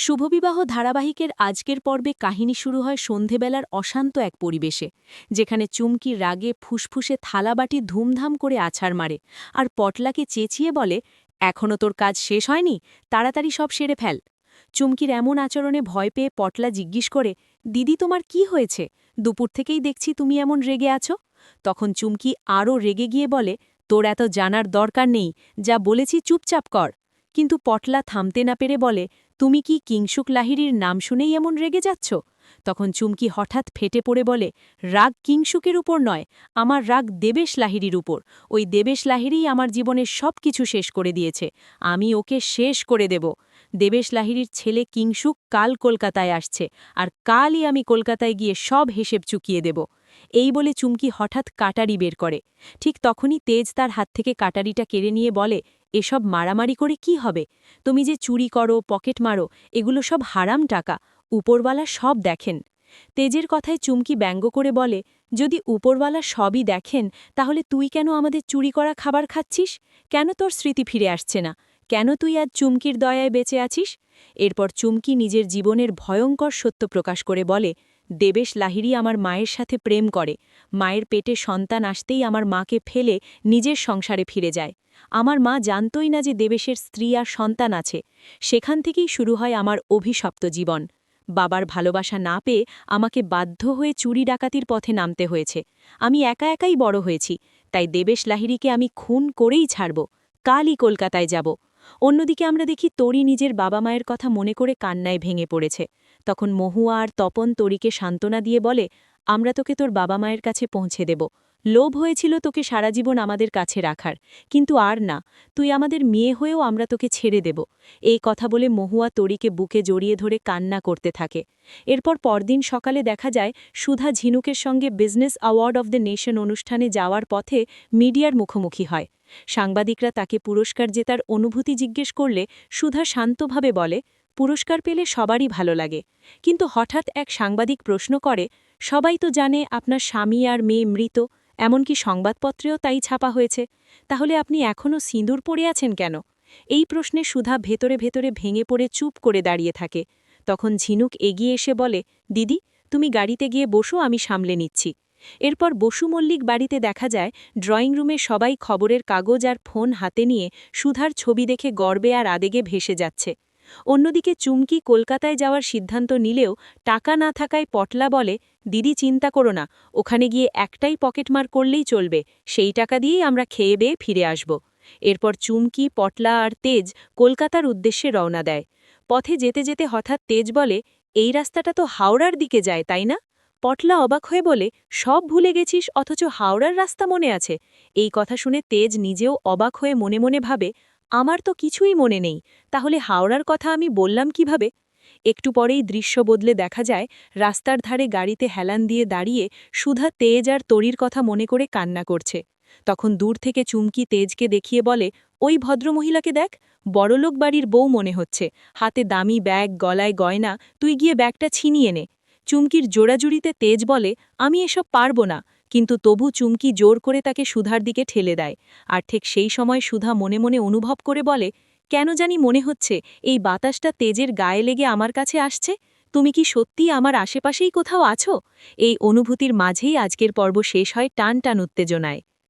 শুভবিবাহ ধারাবাহিকের আজকের পর্বে কাহিনী শুরু হয় সন্ধেবেলার অশান্ত এক পরিবেশে, যেখানে চুমকি রাগে ফুসফুসে থালাবাটি ধুমধাম করে আছাড় মারে আর পটলাকে চেঁচিয়ে বলে, এখনও তোর কাজ শেষ হয়নি, তাড়াতাড়ি সব সেরে ফেল। চুমকির এমন আচরণে ভয় পেয়ে পটলা জিজ্ঞেস করে, দিদি তোমার কি হয়েছে? দুপুর থেকেই দেখছি তুমি এমন রেগে আছো। তখন চুমকি আরও রেগে গিয়ে বলে, তোর এত জানার দরকার নেই, যা বলেছি চুপচাপ কর। কিন্তু পটলা থামতে না পেরে বলে, তুমি কি কিংসুক লাহিড়ীর নাম শুনেই এমন রেগে যাচ্ছ? তখন চুমকি হঠাৎ ফেটে পড়ে বলে, রাগ কিংসুকের উপর নয়, আমার রাগ দেবেশ লাহিড়ীর উপর। ওই দেবেশ লাহিড়ীই আমার জীবনের সব কিছু শেষ করে দিয়েছে, আমি ওকে শেষ করে দেব। দেবেশ লাহিড়ীর ছেলে কিংসুক কাল কলকাতায় আসছে, আর কালই আমি কলকাতায় গিয়ে সব হিসেব চুকিয়ে দেব। এই বলে চুমকি হঠাৎ কাটারি বের করে। ঠিক তখনই তেজ তার হাত থেকে কাটারিটা কেড়ে নিয়ে বলে, এসব মারামারি করে কি হবে? তুমি যে চুরি করো, পকেট মারো, এগুলো সব হারাম টাকা, উপরওয়ালা সব দেখেন। তেজের কথায় চুমকি ব্যঙ্গ করে বলে, যদি উপরওয়ালা সবই দেখেন, তাহলে তুই কেন আমাদের চুরি করা খাবার খাচ্ছিস? কেন তোর স্মৃতি ফিরে আসছে না? কেন তুই আজ চুমকির দয়ায় বেঁচে আছিস? এরপর চুমকি নিজের জীবনের ভয়ঙ্কর সত্য প্রকাশ করে বলে, দেবেশ লাহিড়ী আমার মায়ের সাথে প্রেম করে, মায়ের পেটে সন্তান আসতেই আমার মাকে ফেলে নিজের সংসারে ফিরে যায়। আমার মা জানতই না যে দেবেশের স্ত্রী আর সন্তান আছে। সেখান থেকেই শুরু হয় আমার অভিশপ্ত জীবন। বাবার ভালোবাসা না পেয়ে আমাকে বাধ্য হয়ে চুরি ডাকাতির পথে নামতে হয়েছে। আমি একা একাই বড় হয়েছি, তাই দেবেশ লাহিড়ীকে আমি খুন করেই ছাড়ব। কালই কলকাতায় যাব। অন্যদিকে আমরা দেখি তরি নিজের বাবা মায়ের কথা মনে করে কান্নায় ভেঙে পড়েছে। তখন মহুয়া আর তপন তরিকে সান্ত্বনা দিয়ে বলে, আমরা তোকে তোর বাবা মায়ের কাছে পৌঁছে দেব। লোভ হয়েছিল তোকে সারা জীবন আমাদের কাছে রাখার, কিন্তু আর না, তুই আমাদের মেয়ে হয়েও আমরা তোকে ছেড়ে দেব। এই কথা বলে মহুয়া তরিকে বুকে জড়িয়ে ধরে কান্না করতে থাকে। এরপর পরদিন সকালে দেখা যায় সুধা ঝিনুকের সঙ্গে business award of the nation অনুষ্ঠানে যাওয়ার পথে মিডিয়ার মুখোমুখি হয়। সাংবাদিকরা তাকে পুরস্কার জেতার অনুভূতি জিজ্ঞেস করলে সুধা শান্তভাবে বলে, পুরস্কার পেলে সবারই ভালো লাগে। কিন্তু হঠাৎ এক সাংবাদিক প্রশ্ন করে, সবাই তো জানে আপনার স্বামী আর মেয়ে মৃত, এমনকি সংবাদপত্রেও তাই ছাপা হয়েছে, তাহলে আপনি এখনও সিঁদুর পরে আছেন কেন? এই প্রশ্নে সুধা ভেতরে ভেতরে ভেঙে পড়ে চুপ করে দাঁড়িয়ে থাকে। তখন ঝিনুক এগিয়ে এসে বলে, দিদি তুমি গাড়িতে গিয়ে বসো, আমি সামলে নিচ্ছি। এরপর বসু মল্লিক বাড়িতে দেখা যায় ড্রয়িং রুমে সবাই খবরের কাগজ আর ফোন হাতে নিয়ে সুধার ছবি দেখে গর্বে আর আবেগে ভেসে যাচ্ছে। অন্যদিকে চুমকি কলকাতায় যাওয়ার সিদ্ধান্ত নিলেও টাকা না থাকায় পটলা বলে, দিদি চিন্তা করো না, ওখানে গিয়ে একটাই পকেটমার করলেই চলবে, সেই টাকা দিয়েই আমরা খেয়ে বেয়ে ফিরে আসব। এরপর চুমকি, পটলা আর তেজ কলকাতার উদ্দেশ্যে রওনা দেয়। পথে যেতে যেতে হঠাৎ তেজ বলে, এই রাস্তাটা তো হাওড়ার দিকে যায়, তাই না? পটলা অবাক হয়ে বলে, সব ভুলে গেছিস, অথচ হাওড়ার রাস্তা মনে আছে? এই কথা শুনে তেজ নিজেও অবাক হয়ে মনে মনে ভাবে, আমার তো কিছুই মনে নেই, তাহলে হাওড়ার কথা আমি বললাম কিভাবে? একটু পরেই দৃশ্য বদলে দেখা যায় রাস্তার ধারে গাড়িতে হেলান দিয়ে দাঁড়িয়ে সুধা তেজ আর তরির কথা মনে করে কান্না করছে। তখন দূর থেকে চুমকি তেজকে দেখিয়ে বলে, ওই ভদ্রমহিলাকে দেখ, বড়লোক বাড়ির বউ মনে হচ্ছে, হাতে দামি ব্যাগ, গলায় গয়না, তুই গিয়ে ব্যাগটা ছিনিয়ে নে। চুমকির জোড়াজুড়িতে তেজ বলে, আমি এসব পারব না, কিন্তু তবু চুমকি জোর করে তাকে সুধার দিকে ঠেলে দেয়। আর ঠিক সেই সময় সুধা মনে মনে অনুভব করে বলে, কেন জানি মনে হচ্ছে এই বাতাসটা তেজের গায়ে লেগে আমার কাছে আসছে। তুমি কি সত্যি আমার আশেপাশেই কোথাও আছো? এই অনুভূতির মাঝেই আজকের পর্ব শেষ হয় টান টান উত্তেজনায়।